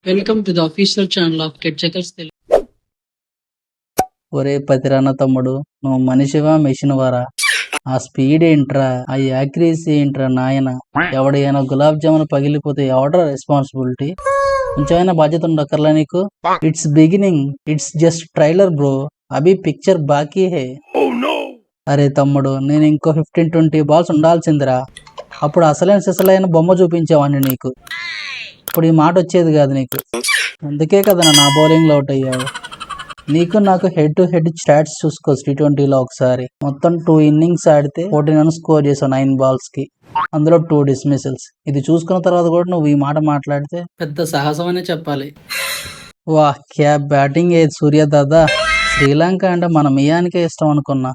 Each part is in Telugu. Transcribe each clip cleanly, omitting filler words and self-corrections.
Welcome to the official channel of Ketchakers Telugu. ఒరే పతిరాన్న తమ్ముడు, నువ్వు మనిషివా మెషిన్వారా? ఆ స్పీడ్ ఏంట్రా, ఆ యాక్యురసీ ఏంట్రా నాయన. ఎవడైనా గులాబ్ జామున్ పగిలిపోతే ఎవడ్రా రెస్పాన్సిబిలిటీ? కొంచెమైనా బాధ్యత ఉండక్కర్లా నీకు? It's beginning, it's just trailer bro, Abhi picture బాకీ హే. అరే తమ్ముడు, నేను ఇంకో 15-20 బాల్స్ ఉండాల్సిందిరా. అప్పుడు అసలైన బొమ్మ చూపించేవాడిని నీకు. ఇప్పుడు ఈ మాట వచ్చేది కాదు నీకు. అందుకే కదా నా బౌలింగ్ లో అవుట్ అయ్యావు. నీకు నాకు హెడ్ టు హెడ్ స్టాట్స్ చూసుకో. T20లో ఒకసారి మొత్తం 2 innings ఆడితే 14 రన్స్ స్కోర్ చేసావు 9 balls కి, అందులో 2 dismissals. ఇది చూసుకున్న తర్వాత కూడా నువ్వు ఈ మాట మాట్లాడితే పెద్ద సాహసం అనే చెప్పాలి. వా క్యా బ్యాటింగ్ ఏ సూర్య దాదా. శ్రీలంక అంటే మన మియానికే ఇష్టం అనుకున్నా,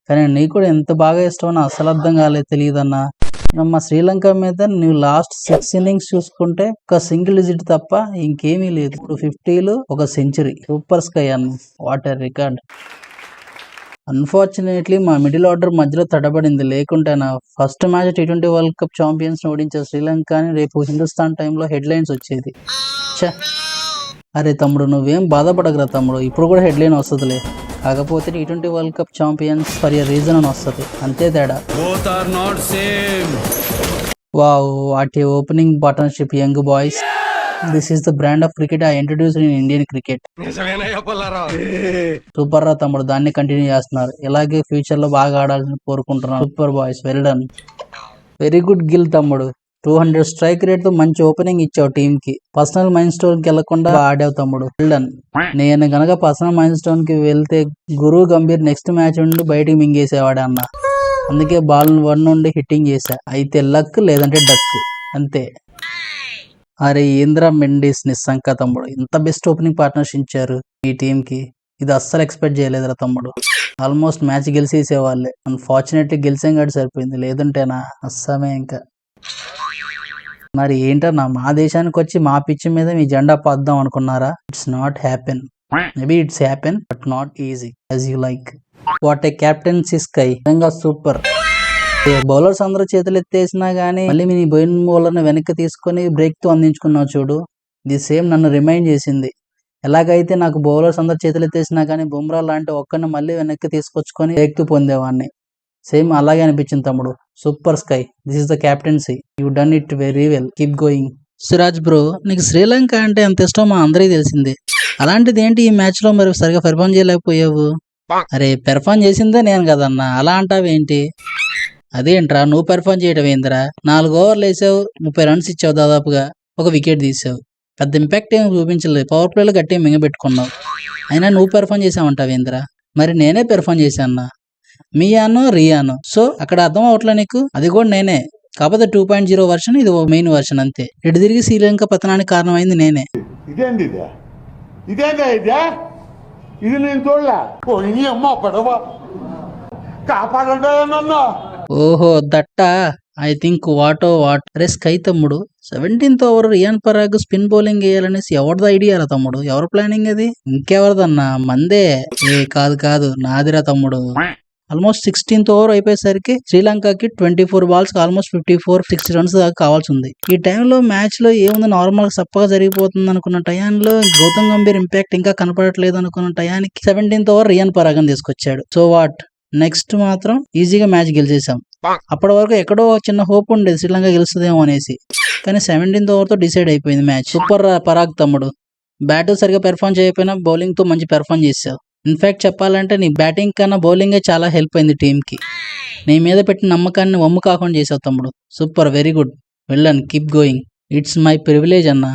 కానీ నీకు కూడా ఎంత బాగా ఇష్టం అని అసలు అర్థం కాలేదు, తెలియదన్నా. మా శ్రీలంక మీద నువ్వు లాస్ట్ 6 innings చూసుకుంటే ఒక సింగిల్ డిజిట్ తప్ప ఇంకేమీ లేదు. ఇప్పుడు 50లు, ఒక సెంచరీ. సూపర్ స్కై అన్న, వాట్ ఎ రికార్డ్. అన్ఫార్చునేట్లీ మా మిడిల్ ఆర్డర్ మధ్యలో తడబడింది, లేకుంటే నా first match T20 world cup champions ఓడించే శ్రీలంక అని రేపు హిందుస్థాన్ టైంలో హెడ్లైన్స్ వచ్చేది. అరే తమ్ముడు, నువ్వేం బాధపడగరా తమ్ముడు, ఇప్పుడు కూడా హెడ్లైన్ వస్తుందిలే. కాకపోతే T20 world cup champions for a reason అని వస్తుంది, అంతే తేడా. Wow, what a opening partnership young boys. This is the brand of cricket I introduced in Indian cricket. Super రా తమ్ముడు, దాన్ని కంటిన్యూ చేస్తున్నారు. ఇలాగే ఫ్యూచర్ లో బాగా ఆడాలని కోరుకుంటున్నాను. Super boys, well done. Very good Gill తమ్ముడు, 200 స్ట్రైక్ రేట్ తో మంచి ఓపెనింగ్ ఇచ్చావు టీమ్ కి. పర్సనల్ మైల్ స్టోన్ కి వెళ్లకుండా ఆడావు తమ్ముడు, వెల్ డన్. నేను గనక పర్సనల్ మైల్ స్టోన్ కి వెళ్తే గురు గంభీర్ నెక్స్ట్ మ్యాచ్ నుండి బయటికి మింగేసేవాడు అన్న. అందుకే బాల్ 1 నుండి హిట్టింగ్ చేశా. అయితే లక్, లేదంటే డక్, అంతే. అరే ఏంద్రా మెండిస్ నిస్సంక తమ్ముడు, ఇంత బెస్ట్ ఓపెనింగ్ పార్ట్నర్షిప్ ఇచ్చారు ఈ టీం కి. ఇది అస్సలు ఎక్స్పెక్ట్ చేయలేదురా తమ్ముడు. ఆల్మోస్ట్ మ్యాచ్ గెలిచేసేవాళ్ళే. అన్ఫార్చునేట్లీ గెలిచేం కాదు సరిపోయింది, లేదంటేనా అస్సమే ఇంకా. మరి ఏంటన్నా, మా దేశానికి వచ్చి మా పిచ్ మీద మీ జెండా పాద్దాం అనుకున్నారా? It's not happen. Maybe it's happen, but not easy as you like. What a captaincy sky, నిజంగా సూపర్. బౌలర్స్ అందరూ చేతులు ఎత్తేసినా గానీ మళ్ళీ మీ బౌలింగ్ బౌలర్ ని వెనక్కి తీసుకొని బ్రేక్ తో అందించుకున్నావు చూడు. ఇది సేమ్ నన్ను రిమైండ్ చేసింది. ఎలాగైతే నాకు బౌలర్స్ అందరు చేతులు ఎత్తేసినా కానీ బుమ్రా లాంటి ఒక్కరిని మళ్ళీ వెనక్కి తీసుకొచ్చుకొని బ్రేక్ తో పొందేవాడిని. సేమ్ అలాగే అనిపించింది తమ్ముడు. Super sky, this is the captaincy, you done it very well, keep going. Siraj bro, నీకు శ్రీలంక అంటే ఎంత ఇష్టం మా అందరికీ తెలిసిందే. అలాంటిది ఏంటి ఈ మ్యాచ్ లో మరి సరిగా పెర్ఫార్మ్ చేయలేకపోయావు? అరే పెర్ఫార్మ్ చేసిందే నేను కదన్నా, అలా అంటావేంటి? అదేంట్రా నువ్వు పెర్ఫార్మ్ చేయడం ఏందిరా? 4 ఓవర్లు వేసావు, 30 రన్స్ ఇచ్చావు, దాదాపుగా ఒక వికెట్ తీసావు. పెద్ద ఇంపాక్ట్ ఏమి చూపించలేదు. పవర్ ప్లేలో గట్టిగా మింగబెట్టుకున్నావు. అయినా నువ్వు పెర్ఫార్మ్ చేసావంటావు ఏందిరా? మరి నేనే పెర్ఫార్మ్ చేశాను, మియానో రియానో. సో అక్కడ అర్థం అవట్లే నీకు? అది కూడా నేనే, కాకపోతే 2.0 వర్షన్, ఇది మెయిన్ వర్షన్ అంతే. ఇటు తిరిగి శ్రీలంక పతనానికి కారణమైంది నేనే. ఇది నేను చూడలే. ఓహో దట్టా, ఐ థింక్ వాట్ అరే స్కై తమ్ముడు, 17th over Riyan Parag spin bowling వేయాలనేసి ఎవరిది ఐడియా రా తమ్ముడు? ఎవరు ప్లానింగ్ అది? ఇంకెవరిదన్నా? మందే. ఏ కాదు నాదిరా తమ్ముడు. ఆల్మోస్ట్ 16th ఓవర్ అయిపోయేసరికి శ్రీలంకకి 24 balls ఆల్మోస్ట్ 54-60 రన్స్ దాకా కావాల్సి ఉంది. ఈ టైంలో మ్యాచ్ లో ఏముంది, నార్మల్ గా సప్పగా జరిగిపోతుంది అనుకున్న టయాల్లో గౌతమ్ గంభీర్ ఇంపాక్ట్ ఇంకా కనపడట్లేదు అనుకున్న టయానికి 17th ఓవర్ రియాన్ పరాగ్ తీసుకొచ్చాడు. సో వాట్, నెక్స్ట్ మాత్రం ఈజీగా మ్యాచ్ గెలిచేసాం. అప్పటి వరకు ఎక్కడో చిన్న హోప్ ఉండేది శ్రీలంక గెలుస్తుందేమో అనేసి, కానీ 17th ఓవర్ తో డిసైడ్ అయిపోయింది మ్యాచ్. సూపర్ పరాగ్ తమ్ముడు, బ్యాట్ సరిగా పెర్ఫార్మ్ చేయకపోయినా బౌలింగ్ తో మంచి పెర్ఫార్మ్ చేసావు. ఇన్ఫాక్ట్ చెప్పాలంటే నీ బ్యాటింగ్ కన్నా బౌలింగే చాలా హెల్ప్ అయింది టీమ్ కి. నీ మీద పెట్టిన నమ్మకాన్ని వమ్ము కాకుండా చేసావు తమ్ముడు. Super, very good, well done, keep going. It's my privilege అన్న.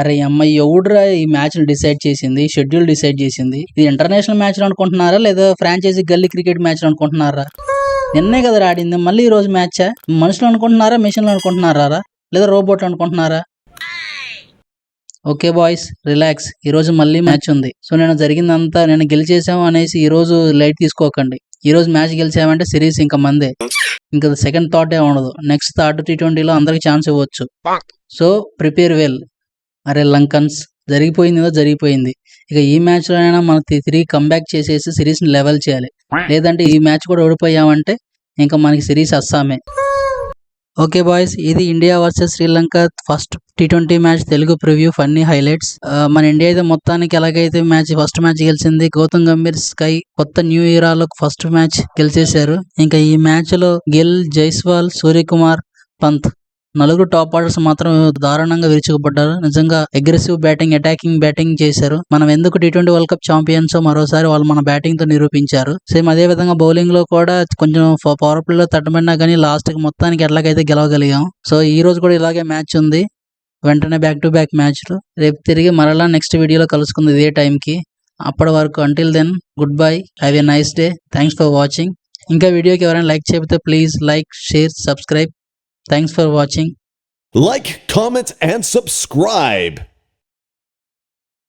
అరే అమ్మాయి, ఎవడురా ఈ మ్యాచ్ డిసైడ్ చేసింది, షెడ్యూల్ డిసైడ్ చేసింది? ఇది ఇంటర్నేషనల్ మ్యాచ్ అనుకుంటున్నారా, లేదా ఫ్రాంచైజీ గల్లీ క్రికెట్ మ్యాచ్ అనుకుంటున్నారా? నిన్నే కదా ఆడింది, మళ్ళీ ఈ రోజు మ్యాచా? మనుషులు అనుకుంటున్నారా, మిషన్లు అనుకుంటున్నారా, లేదా రోబోట్లు అనుకుంటున్నారా? Okay boys, relax. ఈ రోజు మళ్ళీ మ్యాచ్ ఉంది. సో నేను గెలిచేసాము అనేసి ఈ రోజు లైట్ తీసుకోకండి. ఈ రోజు మ్యాచ్ గెలిచామంటే సిరీస్ ఇంకా మందే, ఇంకా సెకండ్ థాట్ ఏ ఉండదు. నెక్స్ట్ థర్డ్ T20లో అందరికి ఛాన్స్ ఇవ్వచ్చు. So prepare well. అరే లంకన్స్, జరిగిపోయింది. ఇక ఈ మ్యాచ్ లోనైనా మనకి తిరిగి కంబ్యాక్ చేసేసి సిరీస్ ని లెవెల్ చేయాలి. లేదంటే ఈ మ్యాచ్ కూడా ఓడిపోయామంటే ఇంకా మనకి సిరీస్ అస్సామే. ఓకే బాయ్స్, ఇది India versus Sri Lanka first T20 match Telugu preview funny highlights. మన ఇండియా అయితే మొత్తానికి ఎలాగైతే ఫస్ట్ మ్యాచ్ గెలిచింది. గౌతమ్ గంభీర్ స్కై కొత్త న్యూ ఇరాలో ఫస్ట్ మ్యాచ్ గెలిచేశారు. ఇంకా ఈ మ్యాచ్ లో గిల్, జైస్వాల్, సూర్యకుమార్, పంత్ నలుగురు టాప్ ఆర్డర్స్ మాత్రం దారుణంగా విరుచుకుపడ్డారు. నిజంగా అగ్రెసివ్ బ్యాటింగ్, అటాకింగ్ బ్యాటింగ్ చేశారు. మనం ఎందుకు T20 వరల్డ్ కప్ ఛాంపియన్స్ మరోసారి వాళ్ళు మన బ్యాటింగ్ తో నిరూపించారు. సేమ్ అదే విధంగా బౌలింగ్ లో కూడా కొంచెం పవర్ ప్లే లో తట్టబడినా కానీ లాస్ట్ కి మొత్తానికి ఎట్లాగైతే గెలవగలిగాం. సో ఈ రోజు కూడా ఇలాగే మ్యాచ్ ఉంది. వెంటనే బ్యాక్ టు బ్యాక్ మ్యాచ్లు. రేపు తిరిగి మరలా నెక్స్ట్ వీడియోలో కలుసుకుంది ఇదే టైంకి. అప్పటి వరకు until then good bye, have a nice day, thanks for watching. ఇంకా వీడియోకి ఎవరైనా లైక్ చేయకపోతే please like, share, subscribe. Thanks for watching. Like, comment, and subscribe.